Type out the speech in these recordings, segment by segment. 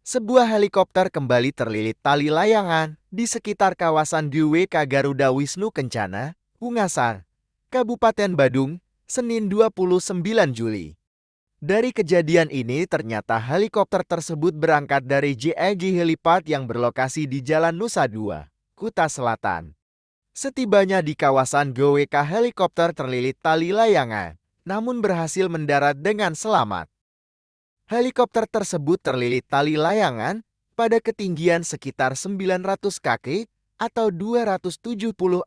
Sebuah helikopter kembali terlilit tali layangan di sekitar kawasan DWK Garuda Wisnu Kencana, Bungasar, Kabupaten Badung, Senin 29 Juli. Dari kejadian ini ternyata helikopter tersebut berangkat dari JLG Helipad yang berlokasi di Jalan Nusa Dua, Kuta Selatan. Setibanya di kawasan GWK, helikopter terlilit tali layangan, namun berhasil mendarat dengan selamat. Helikopter tersebut terlilit tali layangan pada ketinggian sekitar 900 kaki atau 274,32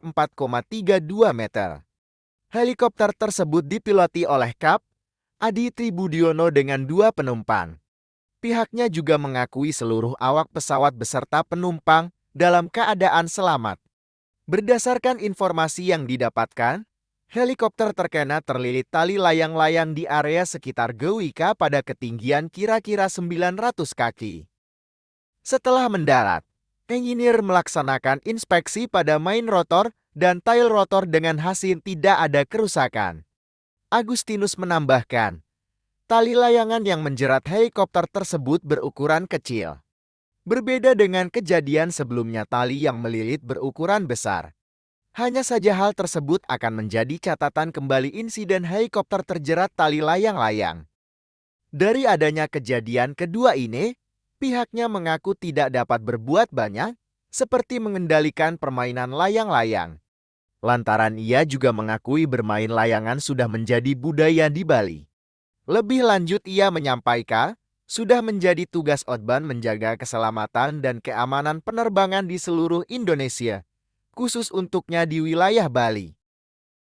meter. Helikopter tersebut dipiloti oleh Kap Adi Tribudiono dengan 2 penumpang. Pihaknya juga mengakui seluruh awak pesawat beserta penumpang dalam keadaan selamat. Berdasarkan informasi yang didapatkan, helikopter terkena terlilit tali layang-layang di area sekitar GWK pada ketinggian kira-kira 900 kaki. Setelah mendarat, engineer melaksanakan inspeksi pada main rotor dan tail rotor dengan hasil tidak ada kerusakan. Agustinus menambahkan, tali layangan yang menjerat helikopter tersebut berukuran kecil. Berbeda dengan kejadian sebelumnya tali yang melilit berukuran besar. Hanya saja hal tersebut akan menjadi catatan kembali insiden helikopter terjerat tali layang-layang. Dari adanya kejadian kedua ini, pihaknya mengaku tidak dapat berbuat banyak, seperti mengendalikan permainan layang-layang. Lantaran ia juga mengakui bermain layangan sudah menjadi budaya di Bali. Lebih lanjut ia menyampaikan, sudah menjadi tugas Otban menjaga keselamatan dan keamanan penerbangan di seluruh Indonesia, khusus untuknya di wilayah Bali.